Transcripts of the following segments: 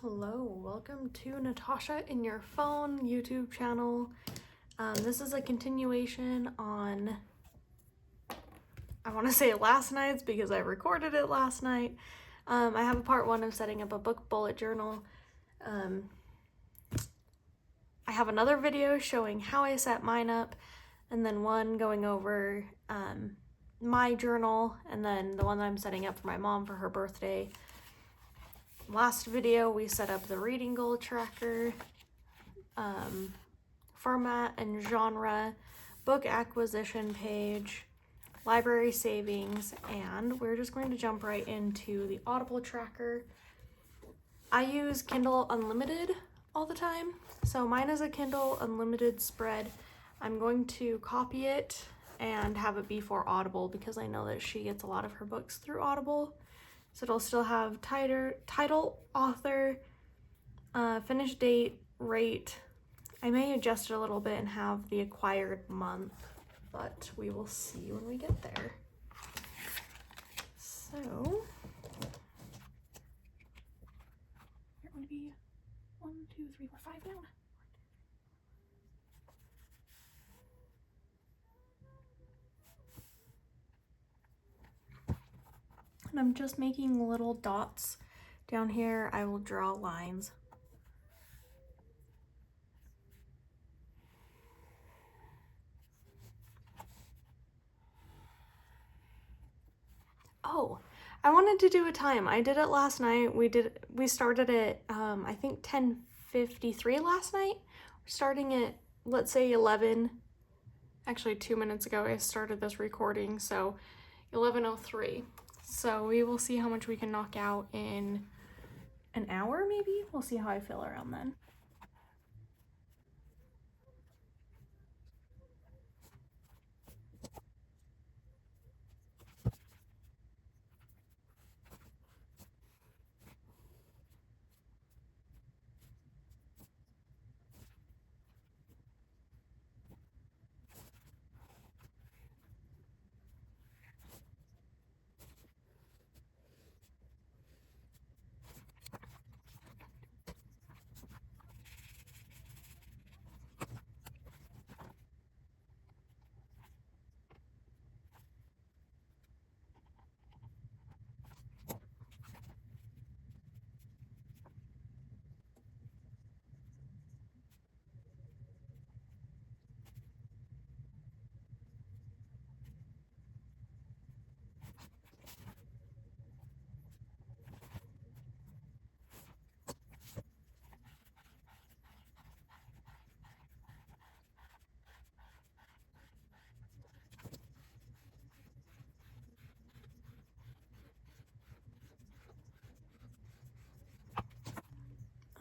Hello, welcome to Natasha in Your Phone YouTube channel. This is a continuation on, I want to say last night's because I recorded it last night. I have a part one of setting up a book bullet journal. I have another video showing how I set mine up, and then one going over my journal, and then the one that I'm setting up for my mom for her birthday. Last video we set up the reading goal tracker, format and genre, book acquisition page, library savings, and we're just going to jump right into the Audible tracker. I use Kindle Unlimited all the time, so mine is a Kindle Unlimited spread. I'm going to copy it and have it be for Audible because I know that she gets a lot of her books through Audible. So it'll still have title, author, finish date, rate. I may adjust it a little bit and have the acquired month, but we will see when we get there. So here would be 1, 2, 3, 4, 5 down. And I'm just making little dots down here. I will draw lines. Oh, I wanted to do a time. I did it last night. We started at I think 10:53 last night. We're starting at, let's say, 11. Actually, 2 minutes ago I started this recording, so 11:03. So we will see how much we can knock out in an hour, maybe? We'll see how I feel around then.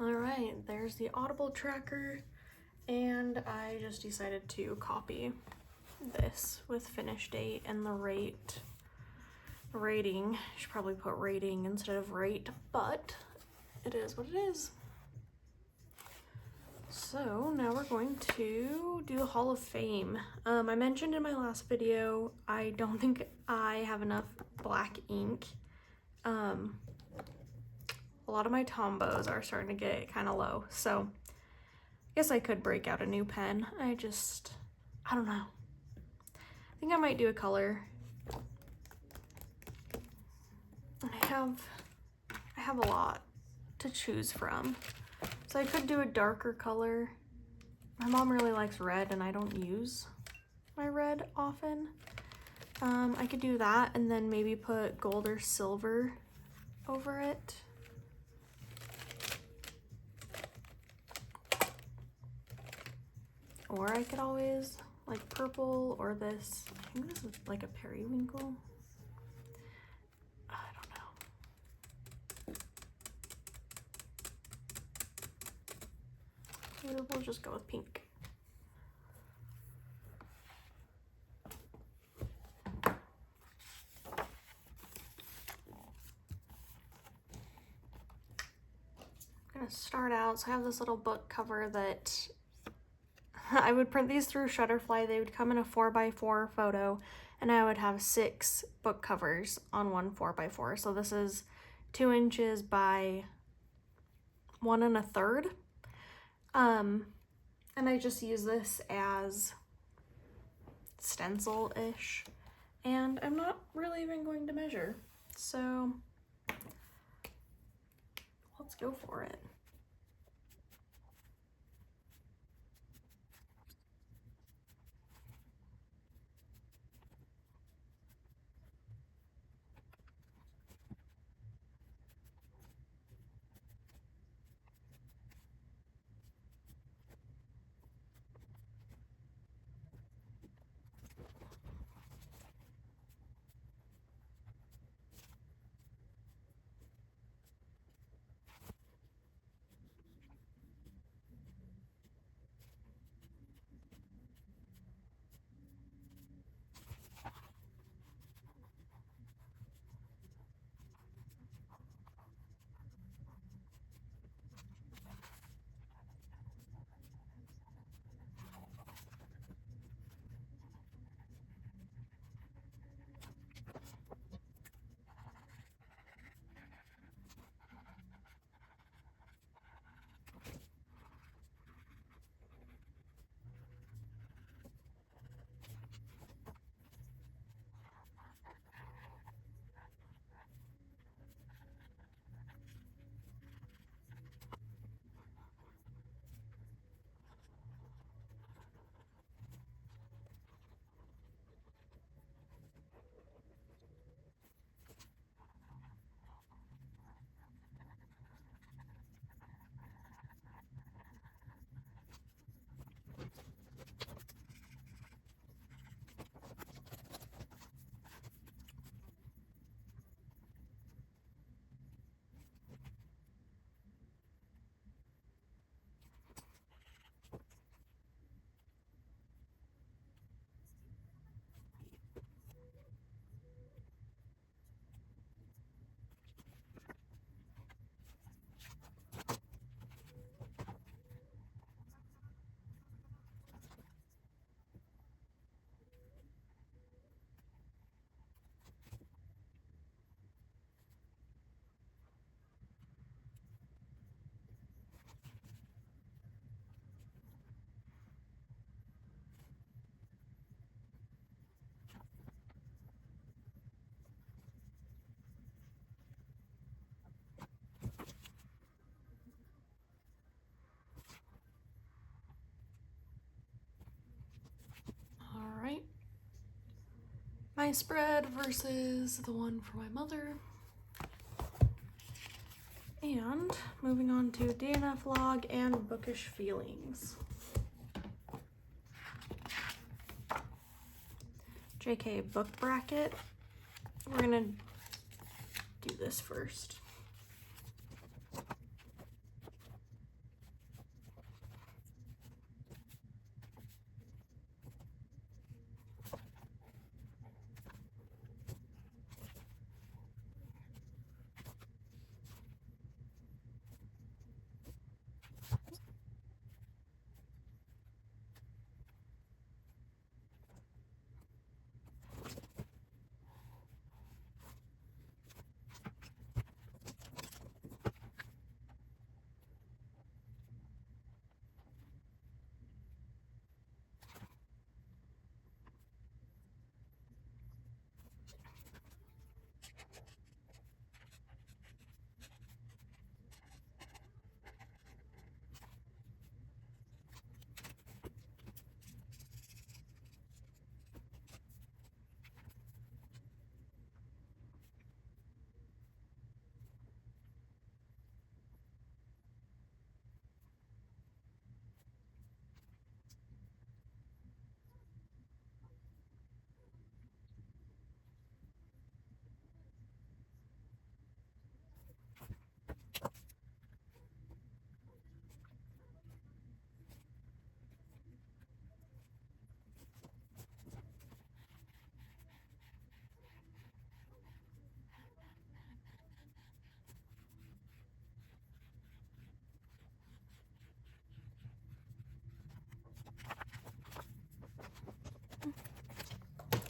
All right, there's the Audible tracker, and I just decided to copy this with finish date and the rating. I should probably put rating instead of rate, but it is what it is. So now we're going to do the Hall of Fame. I mentioned in my last video, I don't think I have enough black ink. A lot of my Tombos are starting to get kind of low, so I guess I could break out a new pen. I don't know. I think I might do a color. I have a lot to choose from. So I could do a darker color. My mom really likes red and I don't use my red often. I could do that and then maybe put gold or silver over it. Or I could always like purple or this. I think this is like a periwinkle. I don't know. We'll just go with pink. I'm gonna start out. So I have this little book cover that I would print these through Shutterfly. They would come in a 4x4 photo, and I would have 6 book covers on one 4x4. So this is 2 inches by 1 1/3. And I just use this as stencil-ish, and I'm not really even going to measure, so let's go for it. All right, my spread versus the one for my mother. And moving on to DNF log and bookish feelings. JK book bracket. We're gonna do this first.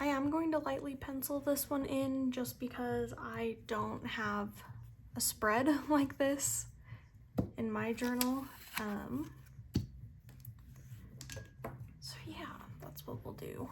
I am going to lightly pencil this one in just because I don't have a spread like this. in my journal. So yeah, that's what we'll do.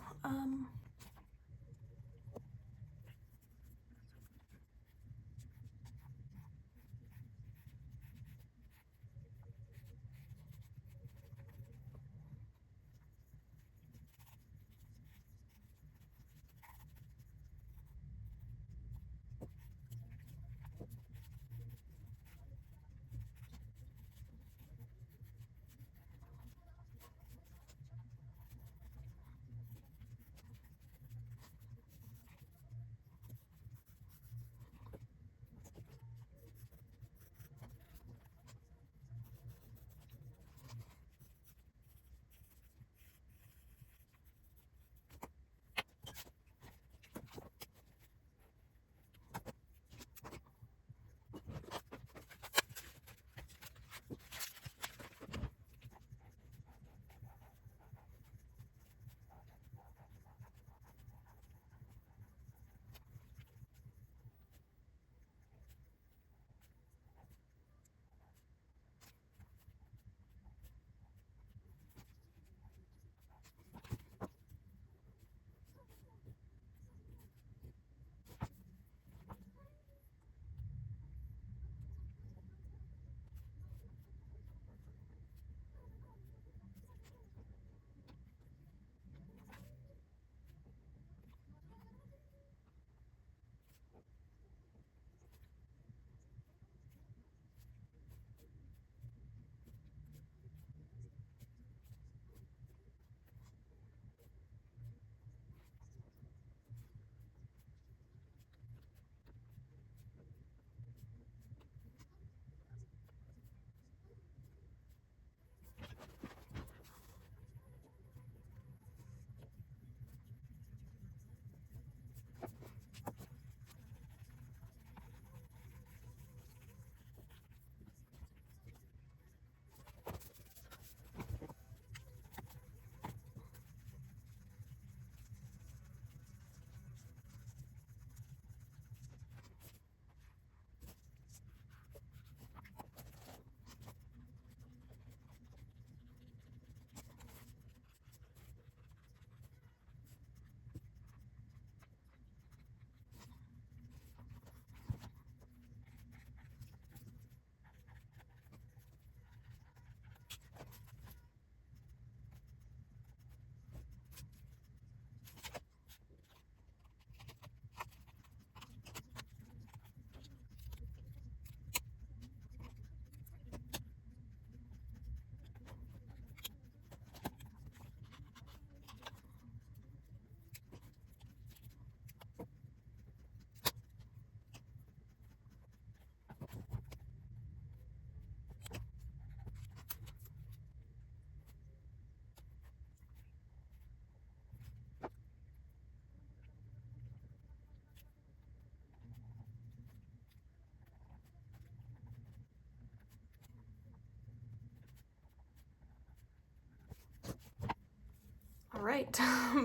All right,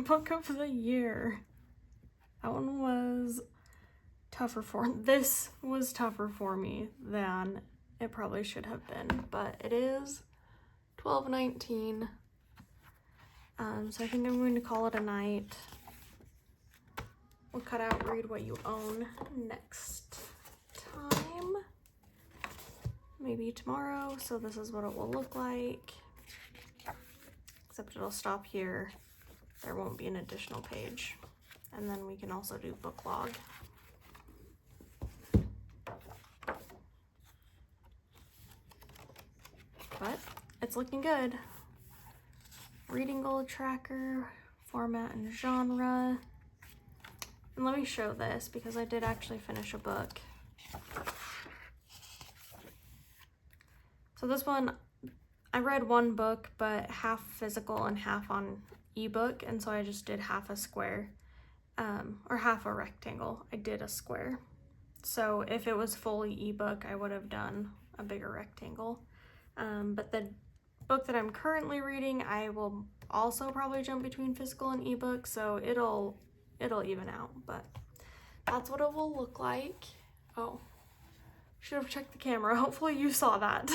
book of the year. That one was this was tougher for me than it probably should have been, but it is 12/19. So I think I'm going to call it a night. We'll cut out Read What You Own next time. Maybe tomorrow, so this is what it will look like. Except it'll stop here. There won't be an additional page. And then we can also do book log. But it's looking good. Reading goal tracker, format and genre. And let me show this because I did actually finish a book. So this one, I read one book, but half physical and half on ebook, and so I just did half a square, or half a rectangle. I did a square. So if it was fully ebook, I would have done a bigger rectangle. But the book that I'm currently reading, I will also probably jump between physical and ebook, so it'll even out, but that's what it will look like. Oh, Should have checked the camera. Hopefully you saw that.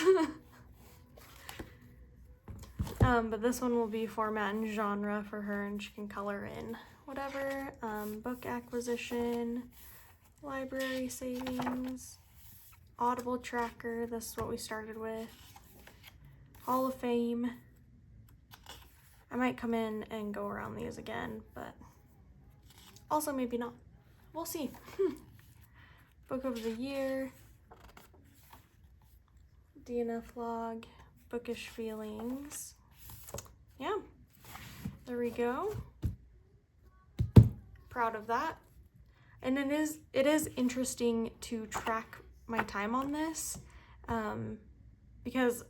But this one will be format and genre for her, and she can color in whatever. Book acquisition, library savings, Audible tracker, this is what we started with, Hall of Fame. I might come in and go around these again, but also maybe not. We'll see. Book of the year, DNF log, bookish feelings. Yeah, there we go. Proud of that. And it is interesting to track my time on this, because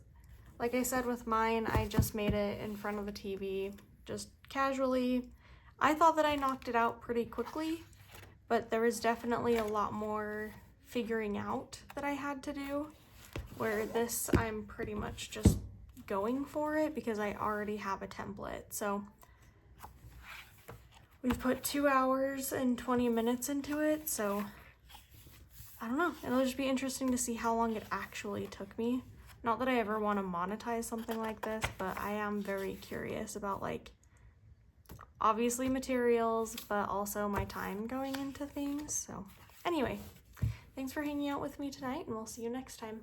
like I said with mine, I just made it in front of the TV, just casually. I thought that I knocked it out pretty quickly, but there was definitely a lot more figuring out that I had to do, where this I'm pretty much just going for it because I already have a template. So we've put 2 hours and 20 minutes into it, so I don't know. It'll just be interesting to see how long it actually took me. Not that I ever want to monetize something like this, but I am very curious about, like, obviously materials, but also my time going into things. So anyway, thanks for hanging out with me tonight, and we'll see you next time.